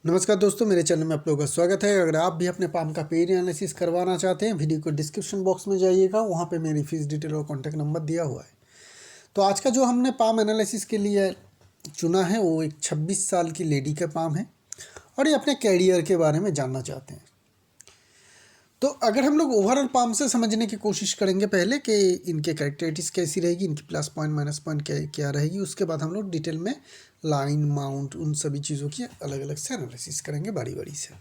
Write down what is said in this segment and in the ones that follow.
नमस्कार दोस्तों, मेरे चैनल में आप लोगों का स्वागत है। अगर आप भी अपने पाम का पेड एनालिसिस करवाना चाहते हैं, वीडियो को डिस्क्रिप्शन बॉक्स में जाइएगा, वहाँ पे मेरी फीस डिटेल और कॉन्टैक्ट नंबर दिया हुआ है। तो आज का जो हमने पाम एनालिसिस के लिए चुना है वो एक 26 साल की लेडी का पाम है और ये अपने कैरियर के बारे में जानना चाहते हैं। तो अगर हम लोग ओवरऑल पाम से समझने की कोशिश करेंगे पहले कि इनके कैरेक्टरिस्टिक्स कैसी रहेगी, इनकी प्लस पॉइंट माइनस पॉइंट क्या रहेगी, उसके बाद हम लोग डिटेल में लाइन माउंट उन सभी चीज़ों की अलग अलग से एनालिसिस करेंगे बारी बारी से।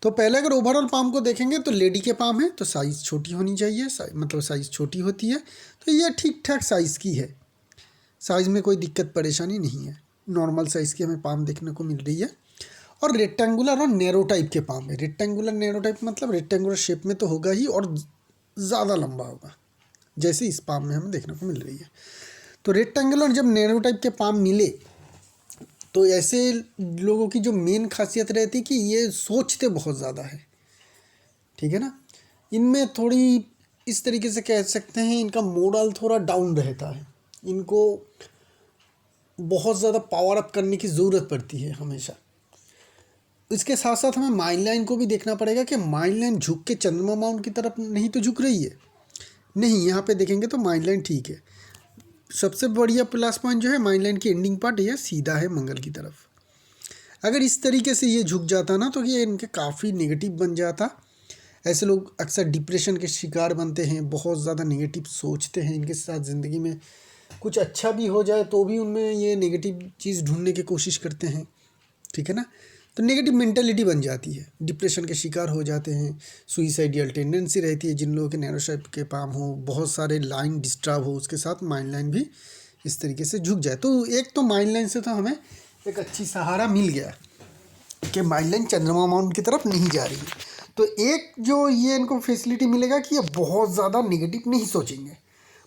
तो पहले अगर ओवरऑल पाम को देखेंगे तो लेडी के पाम है तो साइज़ छोटी होनी चाहिए, मतलब साइज़ छोटी होती है तो ये ठीक ठाक साइज़ की है, साइज़ में कोई दिक्कत परेशानी नहीं है, नॉर्मल साइज़ की हमें पाम देखने को मिल रही है। और रेक्टेंगुलर और नैरो टाइप के पाम है। रेक्टेंगुलर नैरो टाइप मतलब रेक्टेंगुलर शेप में तो होगा ही और ज़्यादा लंबा होगा, जैसे इस पाम में हमें देखने को मिल रही है। तो रेक्टेंगुलर जब नैरो टाइप के पाम मिले तो ऐसे लोगों की जो मेन खासियत रहती है कि ये सोचते बहुत ज़्यादा है, ठीक है ना। इनमें थोड़ी इस तरीके से कह सकते हैं, इनका मोरल थोड़ा डाउन रहता है, इनको बहुत ज़्यादा पावर अप करने की ज़रूरत पड़ती है हमेशा। इसके साथ साथ हमें माइंड लाइन को भी देखना पड़ेगा कि माइंड लाइन झुक के चंद्रमा माउंट की तरफ नहीं तो झुक रही है, नहीं, यहाँ पे देखेंगे तो माइंड लाइन ठीक है। सबसे बढ़िया प्लस पॉइंट जो है माइंड लाइन की एंडिंग पार्ट यह सीधा है मंगल की तरफ। अगर इस तरीके से ये झुक जाता ना तो ये इनके काफ़ी नेगेटिव बन जाता। ऐसे लोग अक्सर डिप्रेशन के शिकार बनते हैं, बहुत ज़्यादा नेगेटिव सोचते हैं, इनके साथ ज़िंदगी में कुछ अच्छा भी हो जाए तो भी उनमें ये नेगेटिव चीज़ ढूंढने की कोशिश करते हैं, ठीक है ना। तो नेगेटिव मेंटेलिटी बन जाती है, डिप्रेशन के शिकार हो जाते हैं, सुइसाइडियल टेंडेंसी रहती है। जिन लोगों के नैरो शेप के पाम हो, बहुत सारे लाइन डिस्टर्ब हो, उसके साथ माइंड लाइन भी इस तरीके से झुक जाए तो एक तो माइंड लाइन से तो हमें एक अच्छी सहारा मिल गया कि माइंड लाइन चंद्रमा माउंट की तरफ नहीं जा रही है। तो एक जो ये इनको फैसिलिटी मिलेगा कि ये बहुत ज़्यादा नेगेटिव नहीं सोचेंगे,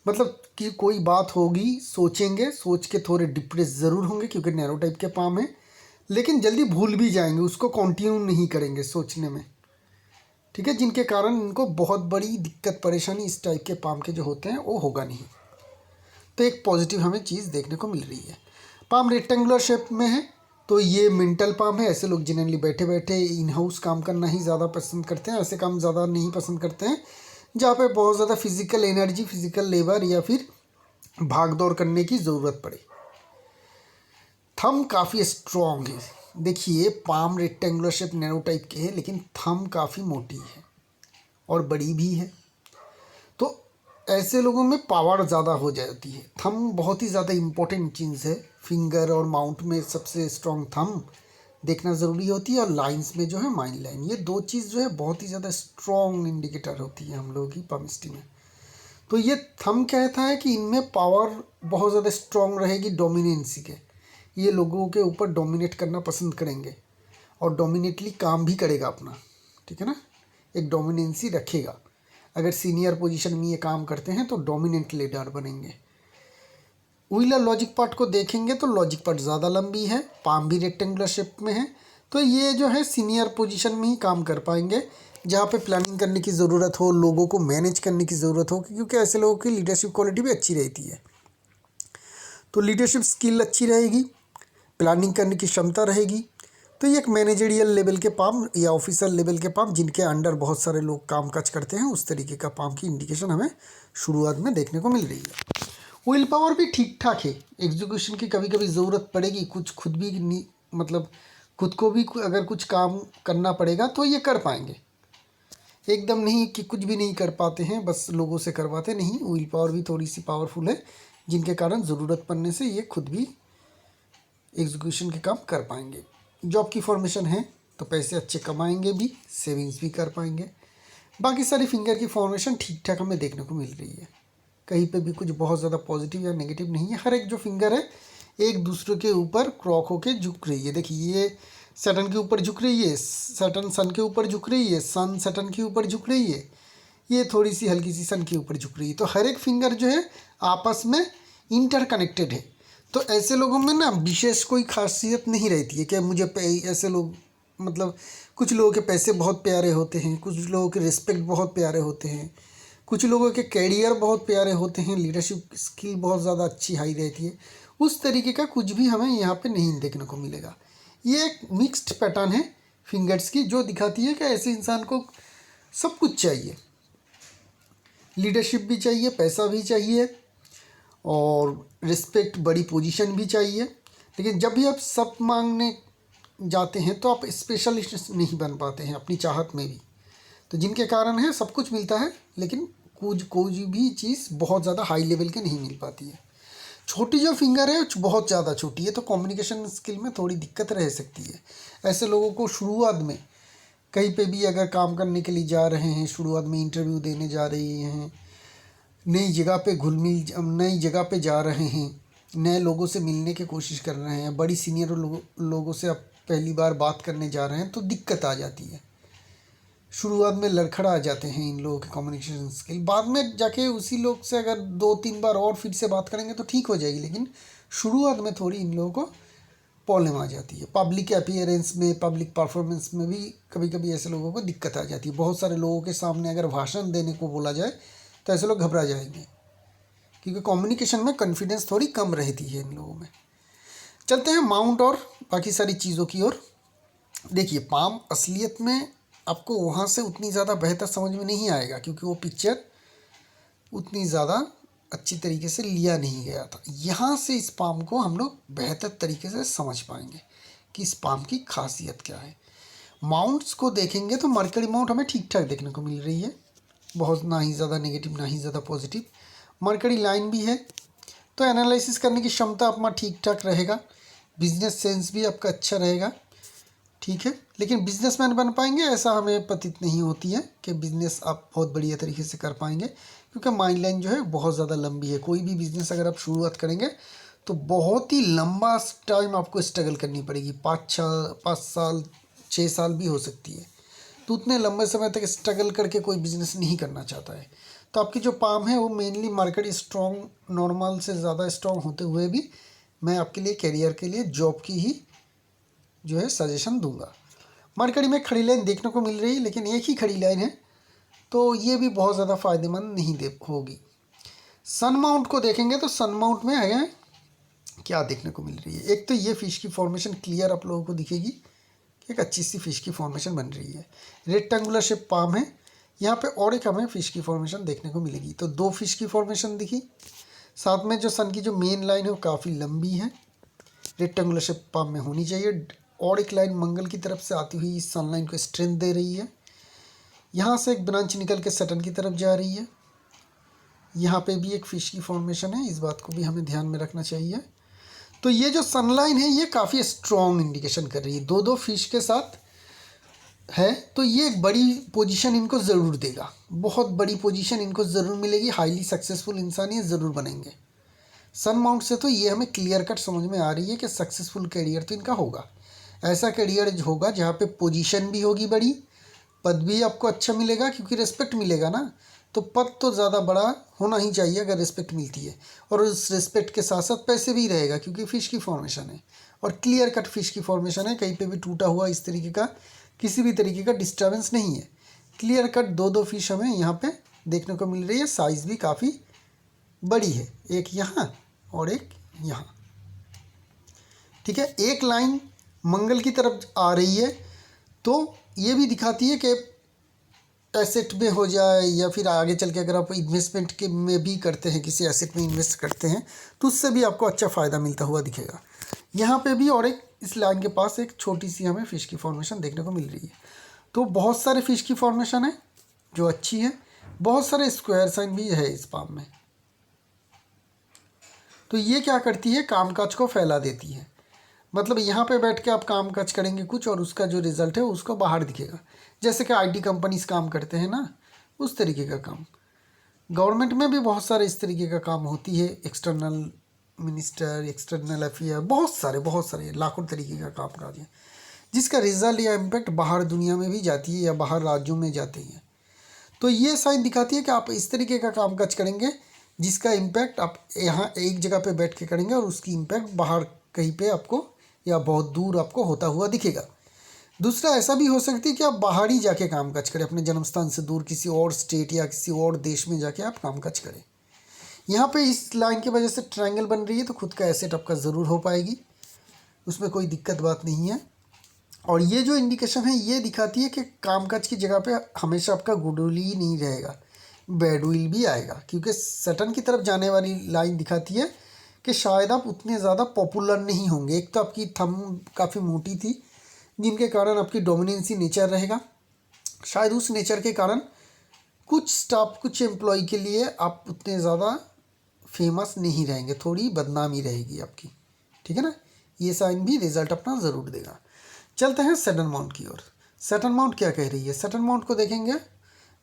मतलब कि कोई बात होगी सोचेंगे, सोच के थोड़े डिप्रेस ज़रूर होंगे क्योंकि नैरो टाइप के पाम है, लेकिन जल्दी भूल भी जाएंगे, उसको कंटिन्यू नहीं करेंगे सोचने में, ठीक है, जिनके कारण इनको बहुत बड़ी दिक्कत परेशानी इस टाइप के पाम के जो होते हैं वो होगा नहीं। तो एक पॉजिटिव हमें चीज़ देखने को मिल रही है। पाम रेक्टेंगुलर शेप में है तो ये मेंटल पाम है। ऐसे लोग जनरली बैठे बैठे इन हाउस काम करना ही ज़्यादा पसंद करते हैं, ऐसे काम ज़्यादा नहीं पसंद करते हैं जहाँ पे बहुत ज़्यादा फिजिकल एनर्जी, फिजिकल लेबर या फिर भाग दौड़ करने की ज़रूरत पड़े। थंब काफ़ी स्ट्रॉन्ग है, देखिए palm rectangular shape narrow type के है लेकिन थंब काफ़ी मोटी है और बड़ी भी है, तो ऐसे लोगों में पावर ज़्यादा हो जाती है। थंब बहुत ही ज़्यादा इम्पोर्टेंट चीज़ है, फिंगर और माउंट में सबसे स्ट्रॉन्ग थंब देखना ज़रूरी होती है और लाइंस में जो है माइंड लाइन, ये दो चीज़ जो है बहुत ही ज़्यादा स्ट्रॉन्ग इंडिकेटर होती है हम लोगों की पामिस्ट्री में। तो ये थंब कहता है कि इनमें पावर बहुत ज़्यादा स्ट्रॉन्ग रहेगी डोमिनेंसी के, ये लोगों के ऊपर डोमिनेट करना पसंद करेंगे और डोमिनेटली काम भी करेगा अपना, ठीक है ना, एक डोमिनेंसी रखेगा। अगर सीनियर पोजीशन में ये काम करते हैं तो डोमिनेंट लीडर बनेंगे। व्हीलर लॉजिक पार्ट को देखेंगे तो लॉजिक पार्ट ज़्यादा लंबी है, पाम भी रेक्टेंगुलर शेप में है, तो ये जो है सीनियर पोजीशन में ही काम कर पाएंगे जहाँ पे प्लानिंग करने की ज़रूरत हो, लोगों को मैनेज करने की ज़रूरत हो, क्योंकि ऐसे लोगों की लीडरशिप क्वालिटी भी अच्छी रहती है। तो लीडरशिप स्किल अच्छी रहेगी, प्लानिंग करने की क्षमता रहेगी। तो ये एक मैनेजरियल लेवल के पाम या ऑफिसर लेवल के पाम जिनके अंडर बहुत सारे लोग काम काज करते हैं, उस तरीके का पाम की इंडिकेशन हमें शुरुआत में देखने को मिल रही है। विल पावर भी ठीक ठाक है, एग्जीक्यूशन की कभी कभी ज़रूरत पड़ेगी, कुछ खुद भी मतलब खुद को भी अगर कुछ काम करना पड़ेगा तो ये कर पाएंगे, एकदम नहीं कि कुछ भी नहीं कर पाते हैं बस लोगों से करवाते नहीं। विल पावर भी थोड़ी सी पावरफुल है जिनके कारण ज़रूरत पड़ने से ये खुद भी एग्जीक्यूशन के काम कर पाएंगे। जॉब की फॉर्मेशन है तो पैसे अच्छे कमाएंगे भी, सेविंग्स भी कर पाएंगे। बाकी सारी फिंगर की फॉर्मेशन ठीक ठाक हमें देखने को मिल रही है, कहीं पे भी कुछ बहुत ज़्यादा पॉजिटिव या नेगेटिव नहीं है। हर एक जो फिंगर है एक दूसरे के ऊपर क्रॉक होके झुक रही है। देखिए ये सैटर्न के ऊपर झुक रही है, सैटर्न सन के ऊपर झुक रही है, सन सैटर्न के ऊपर झुक रही है, ये थोड़ी सी हल्की सी सन के ऊपर झुक रही है। तो हर एक फिंगर जो है आपस में इंटरकनेक्टेड है। तो ऐसे लोगों में ना विशेष कोई खासियत नहीं रहती है कि मुझे ऐसे लोग, मतलब कुछ लोगों के पैसे बहुत प्यारे होते हैं, कुछ लोगों के रिस्पेक्ट बहुत प्यारे होते हैं, कुछ लोगों के कैरियर बहुत प्यारे होते हैं, लीडरशिप स्किल बहुत ज़्यादा अच्छी हाई रहती है। उस तरीके का कुछ भी हमें यहाँ पे नहीं देखने को मिलेगा। ये एक मिक्स्ड पैटर्न है फिंगर्स की, जो दिखाती है कि ऐसे इंसान को सब कुछ चाहिए, लीडरशिप भी चाहिए, पैसा भी चाहिए और रिस्पेक्ट, बड़ी पोजीशन भी चाहिए। लेकिन जब भी आप सब मांगने जाते हैं तो आप स्पेशलिस्ट नहीं बन पाते हैं अपनी चाहत में भी। तो जिनके कारण है सब कुछ मिलता है लेकिन कोई भी चीज़ बहुत ज़्यादा हाई लेवल के नहीं मिल पाती है। छोटी जो फिंगर है बहुत ज़्यादा छोटी है तो कम्युनिकेशन स्किल में थोड़ी दिक्कत रह सकती है। ऐसे लोगों को शुरुआत में कहीं पे भी अगर काम करने के लिए जा रहे हैं, शुरुआत में इंटरव्यू देने जा रही हैं, नई जगह पे नई जगह पे जा रहे हैं, नए लोगों से मिलने की कोशिश कर रहे हैं, बड़ी सीनियर लोगों से आप पहली बार बात करने जा रहे हैं तो दिक्कत आ जाती है। शुरुआत में लड़खड़ा आ जाते हैं इन लोगों के कम्युनिकेशन स्किल। बाद में जाके उसी लोग से अगर 2-3 बार और फिर से बात करेंगे तो ठीक हो जाएगी, लेकिन शुरुआत में थोड़ी इन लोगों को प्रॉब्लम आ जाती है। पब्लिक अपीयरेंस में, पब्लिक परफॉर्मेंस में भी कभी कभी ऐसे लोगों को दिक्कत आ जाती है। बहुत सारे लोगों के सामने अगर भाषण देने को बोला जाए तो ऐसे लोग घबरा जाएंगे, क्योंकि कम्युनिकेशन में कॉन्फिडेंस थोड़ी कम रहती है इन लोगों में। चलते हैं माउंट और बाकी सारी चीज़ों की ओर। देखिए, पाम असलियत में आपको वहाँ से उतनी ज़्यादा बेहतर समझ में नहीं आएगा, क्योंकि वो पिक्चर उतनी ज़्यादा अच्छी तरीके से लिया नहीं गया था। यहाँ से इस पाम को हम लोग बेहतर तरीके से समझ पाएंगे कि इस पाम की खासियत क्या है। माउंट्स को देखेंगे तो मरकरी माउंट हमें ठीक ठाक देखने को मिल रही है, बहुत ना ही ज़्यादा नेगेटिव ना ही ज़्यादा पॉजिटिव। मरकरी लाइन भी है, तो एनालिसिस करने की क्षमता अपना ठीक ठाक रहेगा, बिजनेस सेंस भी आपका अच्छा रहेगा, ठीक है। लेकिन बिजनेसमैन बन पाएंगे ऐसा हमें प्रतीत नहीं होती है कि बिज़नेस आप बहुत बढ़िया तरीके से कर पाएंगे, क्योंकि माइंड लाइन जो है बहुत ज़्यादा लंबी है। कोई भी बिज़नेस अगर आप शुरुआत करेंगे तो बहुत ही लंबा टाइम आपको स्ट्रगल करनी पड़ेगी, 5 साल 6 साल भी हो सकती है। तो उतने लंबे समय तक स्ट्रगल करके कोई बिज़नेस नहीं करना चाहता है। तो आपकी जो पाम है वो मेनली मार्केट स्ट्रॉन्ग, नॉर्मल से ज़्यादा स्ट्रॉन्ग होते हुए भी मैं आपके लिए करियर के लिए जॉब की ही जो है सजेशन दूंगा। मरकरी में खड़ी लाइन देखने को मिल रही है, लेकिन एक ही खड़ी लाइन है तो ये भी बहुत ज़्यादा फ़ायदेमंद नहीं दे होगी। सन माउंट को देखेंगे तो सन माउंट में है क्या देखने को मिल रही है। एक तो ये फिश की फॉर्मेशन क्लियर आप लोगों को दिखेगी, एक अच्छी सी फिश की फॉर्मेशन बन रही है। रेक्टेंगुलर शेप पाम है, यहाँ पे और एक हमें फिश की फॉर्मेशन देखने को मिलेगी। तो 2 फिश की फॉर्मेशन दिखी, साथ में जो सन की जो मेन लाइन है वो काफ़ी लंबी है, रेक्टेंगुलर शेप पाम में होनी चाहिए। और एक लाइन मंगल की तरफ से आती हुई इस सनलाइन को स्ट्रेंथ दे रही है। यहाँ से एक ब्रांच निकल के सटन की तरफ जा रही है। यहाँ पे भी एक फिश की फॉर्मेशन है, इस बात को भी हमें ध्यान में रखना चाहिए। तो ये जो सनलाइन है ये काफ़ी स्ट्रॉन्ग इंडिकेशन कर रही है, 2-2 फिश के साथ है, तो ये एक बड़ी पोजीशन इनको ज़रूर देगा, बहुत बड़ी पोजीशन इनको ज़रूर मिलेगी, हाईली सक्सेसफुल इंसान ये ज़रूर बनेंगे। सन माउंट से तो ये हमें क्लियर कट समझ में आ रही है कि सक्सेसफुल करियर तो इनका होगा। ऐसा करियर होगा जहाँ पे पोजीशन भी होगी बड़ी, पद भी आपको अच्छा मिलेगा, क्योंकि रिस्पेक्ट मिलेगा ना, तो पद तो ज़्यादा बड़ा होना ही चाहिए अगर रिस्पेक्ट मिलती है। और उस रिस्पेक्ट के साथ साथ पैसे भी रहेगा, क्योंकि फ़िश की फॉर्मेशन है और क्लियर कट फिश की फॉर्मेशन है, कहीं पे भी टूटा हुआ इस तरीके का किसी भी तरीके का डिस्टर्बेंस नहीं है। क्लियर कट 2-2 फिश हमें यहाँ पे देखने को मिल रही है, साइज़ भी काफ़ी बड़ी है, एक यहाँ और एक यहाँ, ठीक है। एक लाइन मंगल की तरफ आ रही है, तो ये भी दिखाती है कि एसेट में हो जाए या फिर आगे चल के अगर आप इन्वेस्टमेंट के में भी करते हैं, किसी एसेट में इन्वेस्ट करते हैं तो उससे भी आपको अच्छा फ़ायदा मिलता हुआ दिखेगा। यहाँ पे भी और एक इस लाइन के पास एक छोटी सी हमें फ़िश की फॉर्मेशन देखने को मिल रही है। तो बहुत सारे फ़िश की फॉर्मेशन है जो अच्छी है, बहुत सारे स्क्वायर साइन भी है इस पाम में। तो ये क्या करती है, कामकाज को फैला देती है। मतलब यहाँ पे बैठ के आप काम काज करेंगे कुछ और उसका जो रिज़ल्ट है उसको बाहर दिखेगा, जैसे कि आईटी कंपनीज काम करते हैं ना, उस तरीके का काम। गवर्नमेंट में भी बहुत सारे इस तरीके का काम होती है, एक्सटर्नल मिनिस्टर, एक्सटर्नल अफेयर, बहुत सारे लाखों तरीके का काम काज है, जिसका रिजल्ट या इम्पैक्ट बाहर दुनिया में भी जाती है या बाहर राज्यों में जाते हैं। तो ये साइन दिखाती है कि आप इस तरीके का काम काज करेंगे जिसका इम्पैक्ट आप यहाँ एक जगह पे बैठ के करेंगे और उसकी इम्पैक्ट बाहर कहीं पे आपको या बहुत दूर आपको होता हुआ दिखेगा। दूसरा ऐसा भी हो सकती है कि आप बाहर ही जाके काम काज करें, अपने जन्म स्थान से दूर किसी और स्टेट या किसी और देश में जाके आप काम काज करें। यहाँ पे इस लाइन की वजह से ट्रायंगल बन रही है, तो खुद का एसेट आपका ज़रूर हो पाएगी, उसमें कोई दिक्कत बात नहीं है। और ये जो इंडिकेशन है ये दिखाती है कि कामकाज की जगह पे हमेशा आपका गुडविल ही नहीं रहेगा, बैडविल भी आएगा, क्योंकि सटन की तरफ जाने वाली लाइन दिखाती है कि शायद आप उतने ज़्यादा पॉपुलर नहीं होंगे। एक तो आपकी थंब काफ़ी मोटी थी, जिनके कारण आपकी डोमिनेंसी नेचर रहेगा, शायद उस नेचर के कारण कुछ स्टाफ कुछ एम्प्लॉय के लिए आप उतने ज़्यादा फेमस नहीं रहेंगे, थोड़ी बदनामी रहेगी आपकी, ठीक है ना। ये साइन भी रिजल्ट अपना ज़रूर देगा। चलते हैं सैटर्न माउंट की ओर। सैटर्न माउंट क्या कह रही है? सैटर्न माउंट को देखेंगे,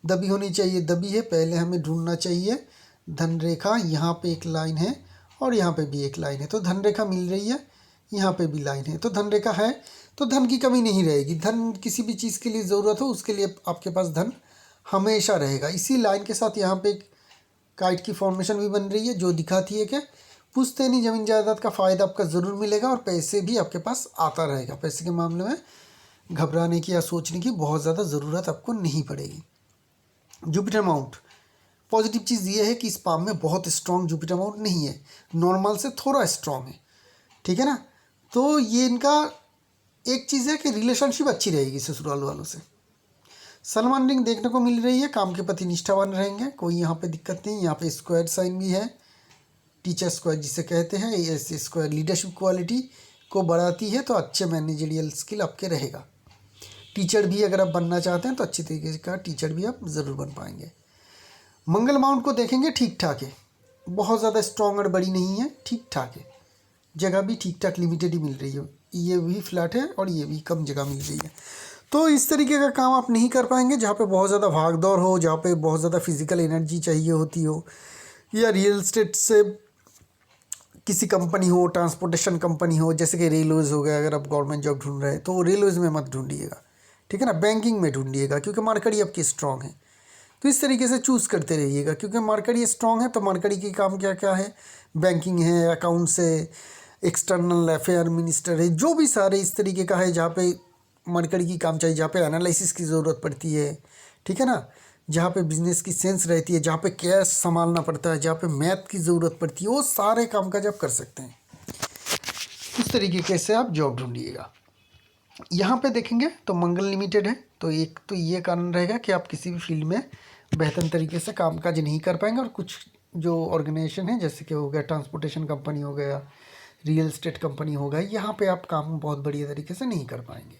दबी होनी चाहिए, दबी है, पहले हमें ढूंढना चाहिए धन रेखा। यहाँ पे एक लाइन है और यहाँ पे भी एक लाइन है, तो धन रेखा मिल रही है, यहाँ पे भी लाइन है, तो धन रेखा है, तो धन की कमी नहीं रहेगी। धन किसी भी चीज़ के लिए ज़रूरत हो उसके लिए आपके पास धन हमेशा रहेगा। इसी लाइन के साथ यहाँ पे एक काइट की फॉर्मेशन भी बन रही है, जो दिखाती है कि पुश्तैनी ज़मीन जायदाद का फ़ायदा आपका ज़रूर मिलेगा और पैसे भी आपके पास आता रहेगा। पैसे के मामले में घबराने की या सोचने की बहुत ज़्यादा ज़रूरत आपको नहीं पड़ेगी। जुपिटर माउंट, पॉजिटिव चीज़ ये है कि इस पाम में बहुत स्ट्रॉन्ग जुपिटर माउंट नहीं है, नॉर्मल से थोड़ा स्ट्रॉन्ग है, ठीक है ना। तो ये इनका एक चीज़ है कि रिलेशनशिप अच्छी रहेगी ससुराल वालों से। सलमान रिंग देखने को मिल रही है, काम के प्रति निष्ठावान रहेंगे, कोई यहाँ पे दिक्कत नहीं। यहाँ पे स्क्वायर साइन भी है, टीचर स्क्वायर जिसे कहते हैं। ऐसे स्क्वायर लीडरशिप क्वालिटी को बढ़ाती है, तो अच्छे मैनेजरियल स्किल आपके रहेगा। टीचर भी अगर आप बनना चाहते हैं तो अच्छी तरीके का टीचर भी आप ज़रूर बन पाएंगे। मंगल माउंट को देखेंगे, ठीक ठाक है, बहुत ज़्यादा स्ट्रॉन्ग और बड़ी नहीं है, ठीक ठाक है, जगह भी ठीक ठाक लिमिटेड ही मिल रही है, ये भी फ्लैट है और ये भी कम जगह मिल रही है। तो इस तरीके का काम आप नहीं कर पाएंगे जहाँ पे बहुत ज़्यादा भाग दौड़ हो, जहाँ पे बहुत ज़्यादा फिजिकल एनर्जी चाहिए होती हो, या रियल एस्टेट से किसी कंपनी हो, ट्रांसपोर्टेशन कंपनी हो, जैसे कि रेलवेज़ हो गया। अगर आप गवर्नमेंट जॉब ढूंढ रहे हैं तो रेलवेज़ में मत ढूंढिएगा, ठीक है ना, बैंकिंग में ढूंढिएगा, क्योंकि मार्केट आपकी स्ट्रॉन्ग है। तो इस तरीके से चूज़ करते रहिएगा, क्योंकि मार्केट स्ट्रॉन्ग है। तो मार्केट की काम क्या क्या है? बैंकिंग है, अकाउंट्स है, एक्सटर्नल अफेयर मिनिस्टर है, जो भी सारे इस तरीके का है जहाँ पे मार्केट की काम चाहिए, जहाँ पे एनालिसिस की ज़रूरत पड़ती है, ठीक है ना, जहाँ पे बिजनेस की सेंस रहती है, जहाँ पे कैश संभालना पड़ता है, जहाँ पे मैथ की ज़रूरत पड़ती है, वो सारे काम काज आप कर सकते हैं। इस तरीके से आप जॉब ढूंढिएगा। यहाँ पे देखेंगे तो मंगल लिमिटेड है, तो एक तो ये कारण रहेगा कि आप किसी भी फील्ड में बेहतर तरीके से कामकाज नहीं कर पाएंगे। और कुछ जो ऑर्गेनाइजेशन है, जैसे कि हो गया ट्रांसपोर्टेशन कंपनी हो गया, रियल एस्टेट कंपनी हो गया, यहाँ पे आप काम बहुत बढ़िया तरीके से नहीं कर पाएंगे,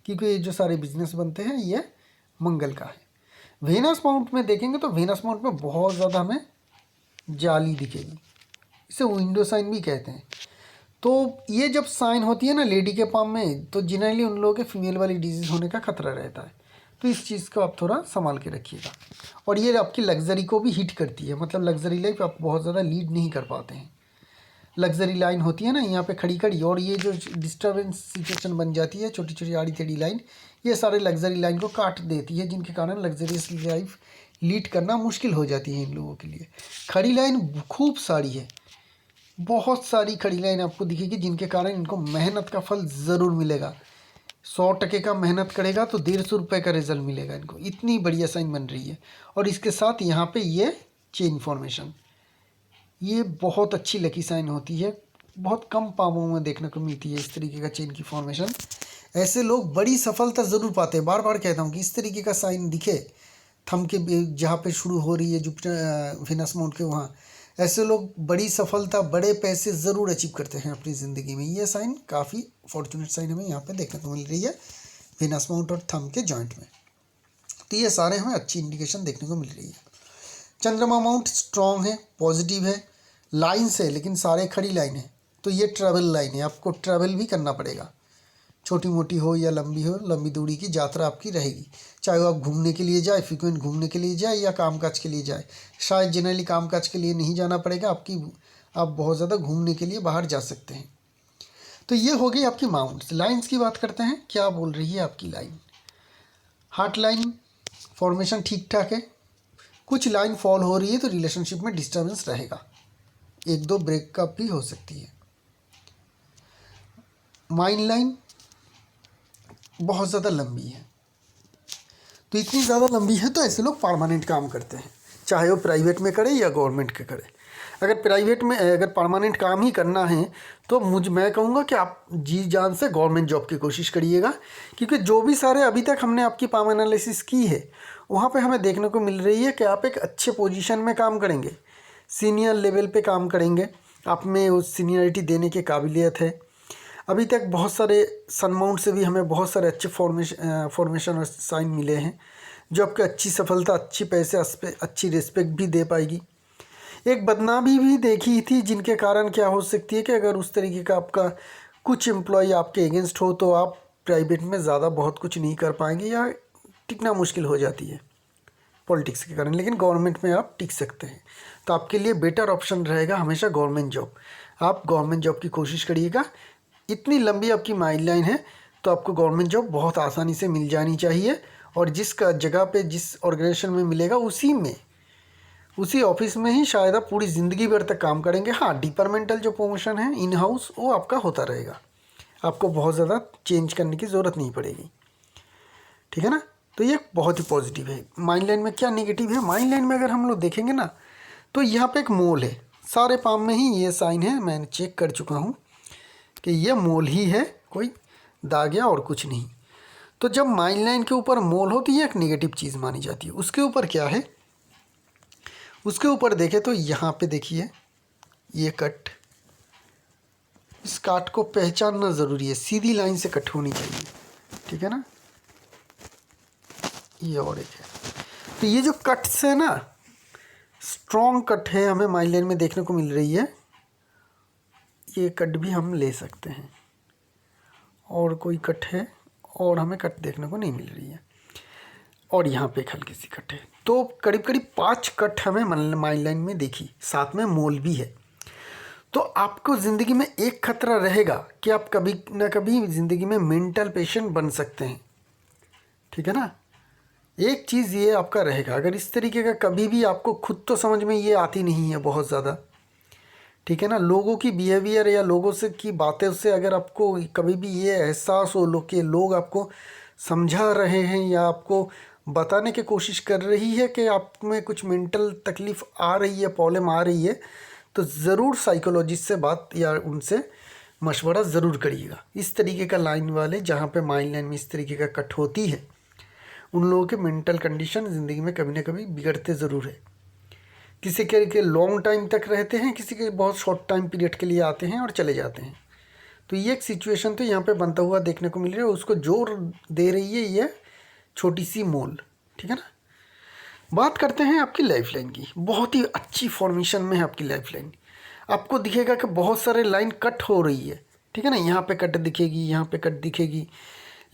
क्योंकि ये जो सारे बिजनेस बनते हैं ये मंगल का है। वेनस माउंट में देखेंगे तो वेनस माउंट में बहुत ज़्यादा हमें जाली दिखेगी, इसे विंडो साइन भी कहते हैं। तो ये जब साइन होती है ना लेडी के पाम में, तो जनरली उन लोगों के फीमेल वाली डिजीज़ होने का खतरा रहता है, तो इस चीज़ को आप थोड़ा संभाल के रखिएगा। और ये आपकी लग्जरी को भी हिट करती है, मतलब लग्जरी लाइफ आप बहुत ज़्यादा लीड नहीं कर पाते हैं। लग्जरी लाइन होती है ना यहाँ पे खड़ी खड़ी, और ये जो डिस्टर्बेंस सिचुएशन बन जाती है, छोटी छोटी आड़ी टेढ़ी लाइन, ये सारे लग्जरी लाइन को काट देती है, जिनके कारण लग्जरियस लाइफ लीड करना मुश्किल हो जाती है इन लोगों के लिए। खड़ी लाइन खूब सारी है, बहुत सारी खड़ी लाइन आपको दिखेगी, जिनके कारण इनको मेहनत का फल ज़रूर मिलेगा। 100% का मेहनत करेगा तो 150 रुपये का रिजल्ट मिलेगा इनको, इतनी बढ़िया साइन बन रही है। और इसके साथ यहाँ पे ये चेन फॉर्मेशन, ये बहुत अच्छी लकी साइन होती है, बहुत कम पामों में देखने को मिलती है इस तरीके का चेन की फॉर्मेशन। ऐसे लोग बड़ी सफलता ज़रूर पाते हैं। बार बार कहता हूँ कि इस तरीके का साइन दिखे थंब के जहाँ पे शुरू हो रही है जुपिटर वेनस माउंट के वहाँ, ऐसे लोग बड़ी सफलता, बड़े पैसे ज़रूर अचीव करते हैं अपनी ज़िंदगी में। ये साइन काफ़ी फॉर्चुनेट साइन हमें यहाँ पे देखने को मिल रही है वेनस माउंट और थंब के जॉइंट में। तो ये सारे हमें अच्छी इंडिकेशन देखने को मिल रही है। चंद्रमा माउंट स्ट्रॉन्ग है, पॉजिटिव है, लाइन से, लेकिन सारे खड़ी लाइन है, तो ये ट्रैवल लाइन है, आपको ट्रैवल भी करना पड़ेगा, छोटी मोटी हो या लंबी हो, लंबी दूरी की यात्रा आपकी रहेगी। चाहे वो आप घूमने के लिए जाए, फ्रिक्वेंट घूमने के लिए जाए, या कामकाज के लिए जाए। शायद जनरली कामकाज के लिए नहीं जाना पड़ेगा, आप बहुत ज़्यादा घूमने के लिए बाहर जा सकते हैं। तो ये हो गई आपकी माउंट्स। लाइन्स की बात करते हैं, क्या बोल रही है आपकी लाइन? हार्ट लाइन फॉर्मेशन ठीक ठाक है, कुछ लाइन फॉल हो रही है तो रिलेशनशिप में डिस्टर्बेंस रहेगा, एक दो ब्रेकअप भी हो सकती है। माइन लाइन बहुत ज़्यादा लंबी है, तो इतनी ज़्यादा लंबी है तो ऐसे लोग परमानेंट काम करते हैं, चाहे वो प्राइवेट में करे या गवर्नमेंट के करे। अगर प्राइवेट में अगर परमानेंट काम ही करना है तो मैं कहूँगा कि आप जी जान से गवर्नमेंट जॉब की कोशिश करिएगा, क्योंकि जो भी सारे अभी तक हमने आपकी पाम एनालिसिस की है वहाँ पे हमें देखने को मिल रही है कि आप एक अच्छे पोजीशन में काम करेंगे, सीनियर लेवल पे काम करेंगे, आप में उस सीनियरिटी देने की काबिलियत है। अभी तक बहुत सारे सनमाउंट से भी हमें बहुत सारे अच्छे फॉर्मेशन और साइन मिले हैं जो आपको अच्छी सफलता, अच्छी पैसे, अच्छी रिस्पेक्ट भी दे पाएगी। एक बदनामी भी देखी थी जिनके कारण क्या हो सकती है कि अगर उस तरीके का आपका कुछ एम्प्लॉय आपके अगेंस्ट हो तो आप प्राइवेट में ज़्यादा बहुत कुछ नहीं कर पाएंगे या टिकना मुश्किल हो जाती है पॉलिटिक्स के कारण, लेकिन गवर्नमेंट में आप टिक सकते हैं। तो आपके लिए बेटर ऑप्शन रहेगा हमेशा गवर्नमेंट जॉब। आप गवर्नमेंट जॉब की कोशिश करिएगा। इतनी लंबी आपकी माइललाइन है तो आपको गवर्नमेंट जॉब बहुत आसानी से मिल जानी चाहिए, और जिस जगह पे जिस ऑर्गेनाइजेशन में मिलेगा उसी ऑफिस में ही शायद आप पूरी ज़िंदगी भर तक काम करेंगे। हाँ, डिपार्टमेंटल जो प्रमोशन है इन हाउस वो आपका होता रहेगा, आपको बहुत ज़्यादा चेंज करने की ज़रूरत नहीं पड़ेगी, ठीक है ना। तो ये बहुत ही पॉजिटिव है। माइंड लाइन में क्या नेगेटिव है, माइंड लाइन में अगर हम लोग देखेंगे ना तो यहाँ पे एक मोल है, सारे पाम में ही ये साइन है, मैंने चेक कर चुका हूँ कि ये मोल ही है, कोई दाग या और कुछ नहीं। तो जब माइंड लाइन के ऊपर मोल हो तो ये एक नेगेटिव चीज़ मानी जाती है। उसके ऊपर क्या है, उसके ऊपर देखें तो यहाँ पे देखिए ये कट, इस काट को पहचानना ज़रूरी है, सीधी लाइन से कट होनी चाहिए, ठीक है ना। ये और एक है, तो ये जो कट्स है ना, स्ट्रॉन्ग कट है हमें माइंड लाइन में देखने को मिल रही है। ये कट भी हम ले सकते हैं, और कोई कट है और हमें कट देखने को नहीं मिल रही है, और यहाँ पे एक हल्की सी कट है। तो करीब करीब 5 कट हमें माइंड लाइन में देखी, साथ में मोल भी है। तो आपको ज़िंदगी में एक खतरा रहेगा कि आप कभी ना कभी ज़िंदगी में मेंटल पेशेंट बन सकते हैं, ठीक है ना। एक चीज़ ये आपका रहेगा, अगर इस तरीके का कभी भी आपको खुद तो समझ में ये आती नहीं है बहुत ज़्यादा, ठीक है ना, लोगों की बिहेवियर या लोगों से की बातें से अगर आपको कभी भी ये एहसास हो कि लोग आपको समझा रहे हैं या आपको बताने की कोशिश कर रही है कि आप में कुछ मेंटल तकलीफ़ आ रही है, प्रॉब्लम आ रही है, तो ज़रूर साइकोलॉजिस्ट से बात या उनसे मशवरा ज़रूर करिएगा। इस तरीके का लाइन वाले जहाँ पे माइंड लाइन में इस तरीके का कट होती है, उन लोगों के मेंटल कंडीशन ज़िंदगी में कभी ना कभी बिगड़ते ज़रूर है। किसी के लॉन्ग टाइम तक रहते हैं, किसी के बहुत शॉर्ट टाइम पीरियड के लिए आते हैं और चले जाते हैं। तो ये एक सिचुएशन तो यहाँ पे बनता हुआ देखने को मिल रहा है, उसको जोर दे रही है ये छोटी सी मोल, ठीक है ना। बात करते हैं आपकी लाइफ लाइन की। बहुत ही अच्छी फॉर्मेशन में है आपकी लाइफ लाइन। आपको दिखेगा कि बहुत सारे लाइन कट हो रही है, ठीक है ना, यहाँ पे कट दिखेगी, यहाँ पे कट दिखेगी,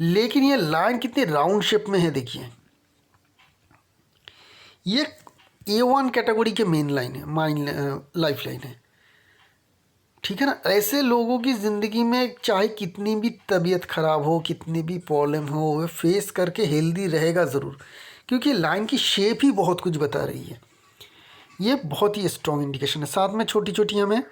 लेकिन ये लाइन कितनी राउंड शेप में है देखिए। ये A1 कैटेगरी के मेन लाइन है, माइंड लाइफ लाइन है, ठीक है ना। ऐसे लोगों की ज़िंदगी में चाहे कितनी भी तबीयत ख़राब हो, कितनी भी प्रॉब्लम हो, वे फेस करके हेल्दी रहेगा ज़रूर, क्योंकि लाइन की शेप ही बहुत कुछ बता रही है। ये बहुत ही स्ट्रॉन्ग इंडिकेशन है। साथ में छोटी छोटी हमें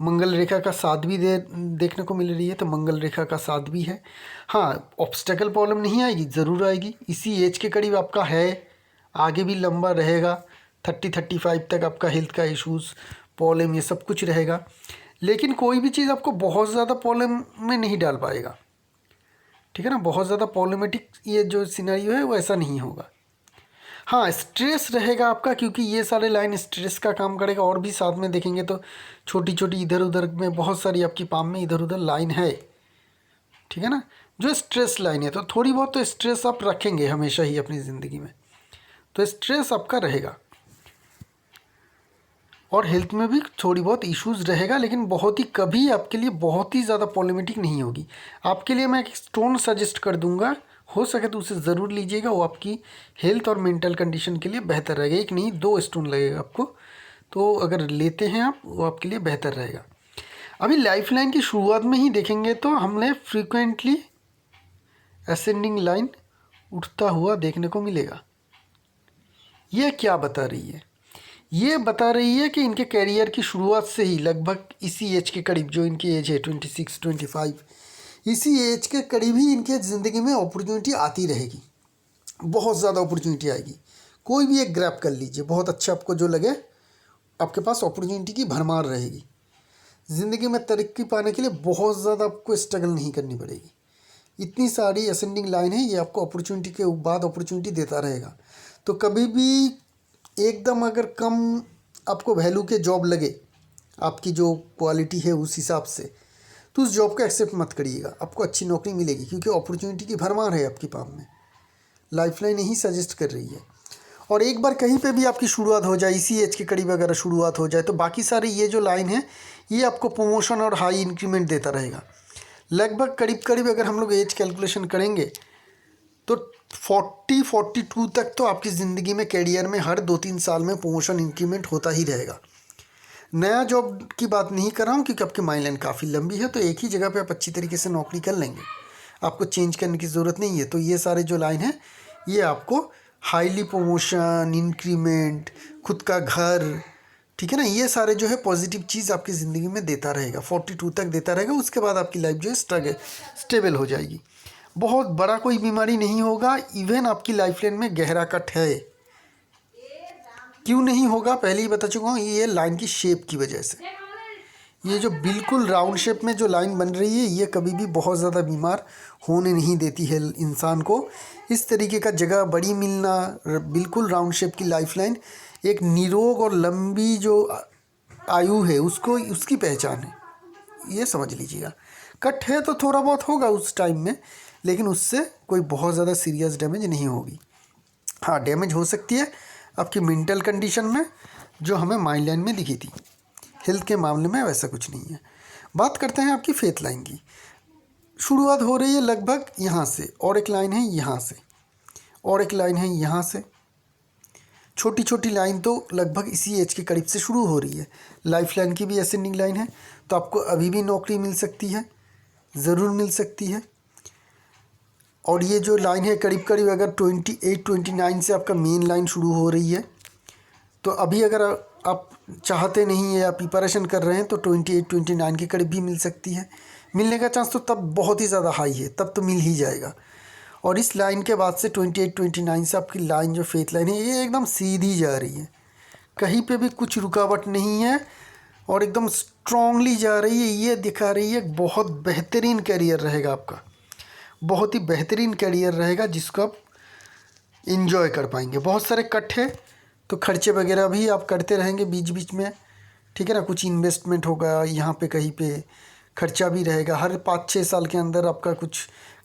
मंगल रेखा का साथ भी देखने को मिल रही है, तो मंगल रेखा का साथ भी है। हाँ, ऑब्स्टेकल प्रॉब्लम नहीं आएगी, ज़रूर आएगी। इसी एज के करीब आपका है, आगे भी लंबा रहेगा, 30-35 तक आपका हेल्थ का इश्यूज़, प्रॉब्लम, ये सब कुछ रहेगा। लेकिन कोई भी चीज़ आपको बहुत ज़्यादा प्रॉब्लम में नहीं डाल पाएगा, ठीक है ना। बहुत ज़्यादा प्रॉब्लमेटिक ये जो सिनेरियो है वो ऐसा नहीं होगा। हाँ, स्ट्रेस रहेगा आपका, क्योंकि ये सारे लाइन स्ट्रेस का काम करेगा। और भी साथ में देखेंगे तो छोटी छोटी इधर उधर में बहुत सारी आपकी पाम में इधर उधर लाइन है, ठीक है ना, जो स्ट्रेस लाइन है। तो थोड़ी बहुत तो स्ट्रेस आप रखेंगे हमेशा ही अपनी ज़िंदगी में, तो स्ट्रेस आपका रहेगा। और हेल्थ में भी थोड़ी बहुत इश्यूज़ रहेगा, लेकिन बहुत ही कभी आपके लिए बहुत ही ज़्यादा प्रॉब्लमेटिक नहीं होगी। आपके लिए मैं एक स्टोन सजेस्ट कर दूंगा, हो सके तो उसे ज़रूर लीजिएगा, वो आपकी हेल्थ और मेंटल कंडीशन के लिए बेहतर रहेगा। एक नहीं 2 स्टोन लगेगा आपको, तो अगर लेते हैं आप, वो आपके लिए बेहतर रहेगा। अभी लाइफ लाइन की शुरुआत में ही देखेंगे तो हमने फ्रीक्वेंटली असेंडिंग लाइन उठता हुआ देखने को मिलेगा। ये क्या बता रही है? ये बता रही है कि इनके कैरियर की शुरुआत से ही लगभग इसी एज के करीब, जो इनकी एज है 26-25, इसी एज के करीब ही इनके ज़िंदगी में अपॉर्चुनिटी आती रहेगी, बहुत ज़्यादा अपॉर्चुनिटी आएगी। कोई भी एक ग्रैब कर लीजिए, बहुत अच्छा आपको जो लगे आपके पास अपॉर्चुनिटी की भरमार रहेगी। ज़िंदगी में तरक्की पाने के लिए बहुत ज़्यादा आपको स्ट्रगल नहीं करनी पड़ेगी। इतनी सारी असेंडिंग लाइन है, ये आपको अपॉर्चुनिटी के बाद अपॉर्चुनिटी देता रहेगा। तो कभी भी एकदम अगर कम आपको वैल्यू के जॉब लगे, आपकी जो क्वालिटी है उस हिसाब से, तो उस जॉब को एक्सेप्ट मत करिएगा। आपको अच्छी नौकरी मिलेगी क्योंकि अपॉर्चुनिटी की भरमार है आपकी पाम में। लाइफलाइन यही सजेस्ट कर रही है। और एक बार कहीं पे भी आपकी शुरुआत हो जाए, इसी एज के करीब अगर शुरुआत हो जाए, तो बाकी सारे ये जो लाइन है ये आपको प्रमोशन और हाई इंक्रीमेंट देता रहेगा। लगभग करीब करीब अगर हम लोग एज कैलकुलेशन करेंगे तो 42 तक तो आपकी ज़िंदगी में, कैरियर में हर 2-3 साल में प्रमोशन इंक्रीमेंट होता ही रहेगा। नया जॉब की बात नहीं कर रहा हूँ क्योंकि आपकी माइंड लाइन काफ़ी लंबी है, तो एक ही जगह पे आप अच्छी तरीके से नौकरी कर लेंगे, आपको चेंज करने की ज़रूरत नहीं है। तो ये सारे जो लाइन है ये आपको हाईली प्रमोशन, इंक्रीमेंट, खुद का घर, ठीक है ना, ये सारे जो है पॉजिटिव चीज़ आपकी ज़िंदगी में देता रहेगा। 42 तक देता रहेगा। उसके बाद आपकी लाइफ जो है स्टेबल हो जाएगी। बहुत बड़ा कोई बीमारी नहीं होगा। इवन आपकी लाइफ लाइन में गहरा कट है, क्यों नहीं होगा पहले ही बता चुका हूँ, ये लाइन की शेप की वजह से। ये जो बिल्कुल राउंड शेप में जो लाइन बन रही है ये कभी भी बहुत ज़्यादा बीमार होने नहीं देती है इंसान को। इस तरीके का जगह बड़ी मिलना, बिल्कुल राउंड शेप की लाइफ लाइन एक निरोग और लंबी जो आयु है उसको, उसकी पहचान है, ये समझ लीजिएगा। कट है तो थोड़ा बहुत होगा उस टाइम में, लेकिन उससे कोई बहुत ज़्यादा सीरियस डैमेज नहीं होगी। हाँ, डैमेज हो सकती है आपकी मेंटल कंडीशन में, जो हमें माइंड लाइन में दिखी थी। हेल्थ के मामले में वैसा कुछ नहीं है। बात करते हैं आपकी फेथ लाइन की। शुरुआत हो रही है लगभग यहाँ से, और एक लाइन है यहाँ से, और एक लाइन है यहाँ से। छोटी छोटी लाइन तो लगभग इसी एज के करीब से शुरू हो रही है। लाइफ लाइन की भी असेंडिंग लाइन है, तो आपको अभी भी नौकरी मिल सकती है, ज़रूर मिल सकती है। और ये जो लाइन है करीब करीब अगर 28-29 से आपका मेन लाइन शुरू हो रही है, तो अभी अगर आप चाहते नहीं है, आप प्रिपरेशन कर रहे हैं, तो 28-29 के करीब भी मिल सकती है। मिलने का चांस तो तब बहुत ही ज़्यादा हाई है, तब तो मिल ही जाएगा। और इस लाइन के बाद से 28-29 से आपकी लाइन जो फेथ लाइन है ये एकदम सीधी जा रही है, कहीं पे भी कुछ रुकावट नहीं है, और एकदम स्ट्रांगली जा रही है। ये दिखा रही है बहुत बेहतरीन करियर रहेगा आपका, बहुत ही बेहतरीन करियर रहेगा जिसको आप इंजॉय कर पाएंगे। बहुत सारे कट है तो खर्चे वगैरह भी आप करते रहेंगे बीच बीच में, ठीक है ना। कुछ इन्वेस्टमेंट होगा यहाँ पे, कहीं पे खर्चा भी रहेगा। हर 5-6 साल के अंदर आपका कुछ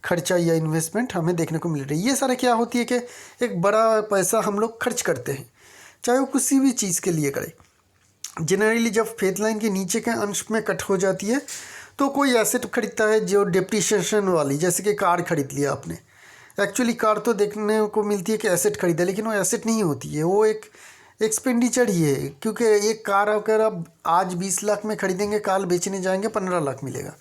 खर्चा या इन्वेस्टमेंट हमें देखने को मिल रही है। ये सारे क्या होती है कि एक बड़ा पैसा हम लोग खर्च करते हैं, चाहे वो किसी भी चीज़ के लिए करें। जनरली जब फेथ लाइन के नीचे के अंश में कट हो जाती है तो कोई एसेट खरीदता है जो डिप्रिसिएशन वाली, जैसे कि कार खरीद लिया आपने। एक्चुअली कार तो देखने को मिलती है कि एसेट खरीदा, लेकिन वो एसेट नहीं होती है, वो एक एक्सपेंडिचर ही है। क्योंकि एक कार अगर आप आज 20 लाख में खरीदेंगे, काल बेचने जाएंगे 15 लाख मिलेगा,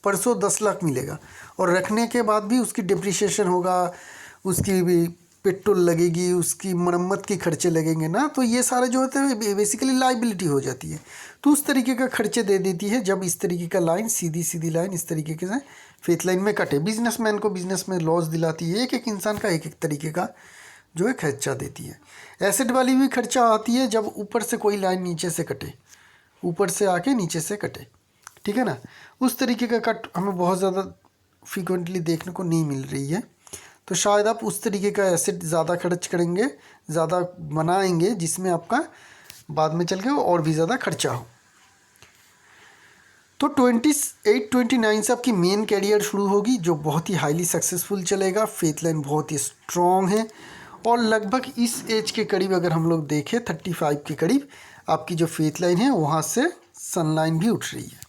परसों 10 लाख मिलेगा, और रखने के बाद भी उसकी डिप्रिसिएशन होगा, उसकी भी पेट्रोल लगेगी, उसकी मरम्मत के खर्चे लगेंगे ना। तो ये सारे जो होते हैं बेसिकली लाइबिलिटी हो जाती है। तो उस तरीके का खर्चे दे देती है जब इस तरीके का लाइन, सीधी सीधी लाइन इस तरीके के से फेथ लाइन में कटे। बिजनेसमैन को बिजनेस में लॉस दिलाती है, एक एक इंसान का एक एक तरीके का जो है खर्चा देती है। एसेट वाली भी खर्चा आती है जब ऊपर से कोई लाइन नीचे से कटे, ऊपर से आके नीचे से कटे, ठीक है ना। उस तरीके का कट हमें बहुत ज़्यादा फ्रिक्वेंटली देखने को नहीं मिल रही है। तो शायद आप उस तरीके का एसेट ज़्यादा खर्च करेंगे, ज़्यादा बनाएंगे, जिसमें आपका बाद में चल के और भी ज़्यादा खर्चा हो। तो 28-29 से आपकी मेन कैरियर शुरू होगी, जो बहुत ही हाईली सक्सेसफुल चलेगा। फेथ लाइन बहुत ही स्ट्रॉन्ग है, और लगभग इस एज के करीब अगर हम लोग देखें 35 के करीब आपकी जो फेथ लाइन है वहाँ से सनलाइन भी उठ रही है।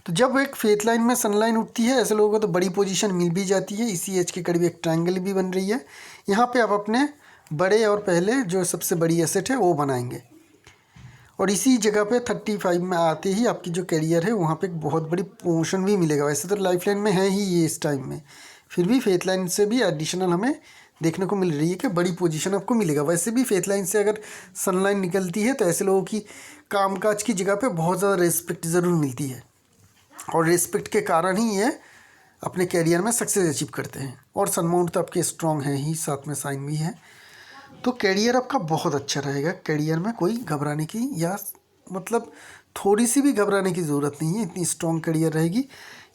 तो जब एक फेथ लाइन में सनलाइन उठती है, ऐसे लोगों को तो बड़ी पोजीशन मिल भी जाती है। इसी एज के करीब एक ट्रायंगल भी बन रही है। यहाँ पे आप अपने बड़े और पहले जो सबसे बड़ी एसेट है वो बनाएंगे, और इसी जगह पे 35 में आते ही आपकी जो करियर है वहाँ पे एक बहुत बड़ी प्रमोशन भी मिलेगा। वैसे तो लाइफ लाइन में है ही ये इस टाइम में, फिर भी फेथ लाइन से भी एडिशनल हमें देखने को मिल रही है कि बड़ी पोजीशन आपको मिलेगा। वैसे भी फेथ लाइन से अगर सनलाइन निकलती है तो ऐसे लोगों की कामकाज की जगह पे बहुत ज़्यादा रिस्पेक्ट ज़रूर मिलती है, और रिस्पेक्ट के कारण ही ये अपने कैरियर में सक्सेस अचीव करते हैं। और सनमाउंट तो आपके स्ट्रॉन्ग है ही, साथ में साइन भी है। तो कैरियर आपका बहुत अच्छा रहेगा। कैरियर में कोई घबराने की या मतलब थोड़ी सी भी घबराने की ज़रूरत नहीं है, इतनी स्ट्रॉन्ग करियर रहेगी।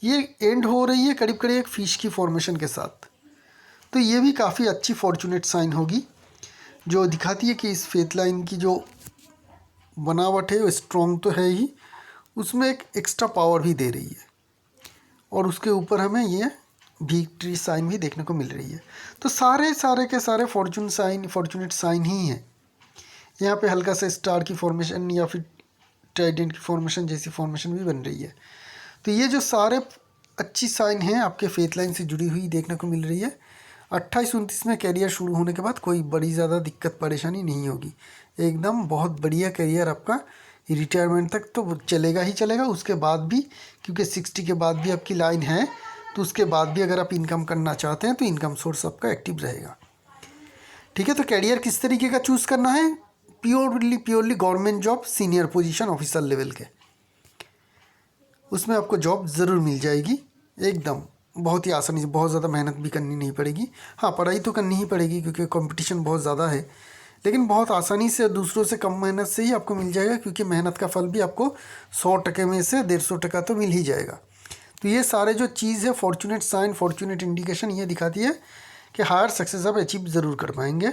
ये एंड हो रही है करीब करीब एक फिश की फॉर्मेशन के साथ, तो ये भी काफ़ी अच्छी फॉर्चुनेट साइन होगी, जो दिखाती है कि इस फेथ लाइन की जो बनावट है वो स्ट्रॉन्ग तो है ही, उसमें एक एक्स्ट्रा पावर भी दे रही है, और उसके ऊपर हमें ये विक्ट्री साइन भी देखने को मिल रही है। तो सारे के सारे फॉर्चुनेट साइन ही हैं। यहाँ पे हल्का सा स्टार की फॉर्मेशन या फिर ट्राइडेंट की फॉर्मेशन जैसी फॉर्मेशन भी बन रही है। तो ये जो सारे अच्छी साइन हैं आपके फेथ लाइन से जुड़ी हुई देखने को मिल रही है। 28-29 में करियर शुरू होने के बाद कोई बड़ी ज़्यादा दिक्कत परेशानी नहीं होगी, एकदम बहुत बढ़िया करियर आपका रिटायरमेंट तक तो चलेगा ही चलेगा। उसके बाद भी, क्योंकि 60 के बाद भी आपकी लाइन है, तो उसके बाद भी अगर आप इनकम करना चाहते हैं तो इनकम सोर्स आपका एक्टिव रहेगा। ठीक है, तो करियर किस तरीके का चूज़ करना है? Purely government job, senior position, officer level के, उसमें आपको जॉब ज़रूर मिल जाएगी एकदम, बहुत ही आसानी से, बहुत ज़्यादा मेहनत भी करनी नहीं पड़ेगी। हाँ, पढ़ाई तो करनी ही पड़ेगी क्योंकि कंपटीशन बहुत ज़्यादा है, लेकिन बहुत आसानी से दूसरों से कम मेहनत से ही आपको मिल जाएगा, क्योंकि मेहनत का फल भी आपको 100% में से 150% तो मिल ही जाएगा। तो ये सारे जो चीज़ है, फॉर्चुनेट साइन, फॉर्चुनेट इंडिकेशन, ये दिखाती है कि हायर सक्सेस आप अचीव ज़रूर कर पाएंगे।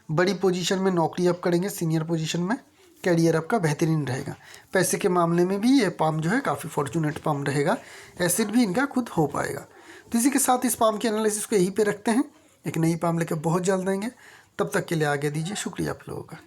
बड़ी पोजीशन में नौकरी आप करेंगे, सीनियर पोजीशन में कैरियर आपका बेहतरीन रहेगा। पैसे के मामले में भी ये पाम जो है काफ़ी फॉर्चुनेट पाम रहेगा, एसिड भी इनका खुद हो पाएगा। तो इसी के साथ इस पाम के एनालिसिस को यहीं पे रखते हैं, एक नई पाम लेकर बहुत जल्द आएंगे। तब तक के लिए आगे दीजिए, शुक्रिया आप लोगों का।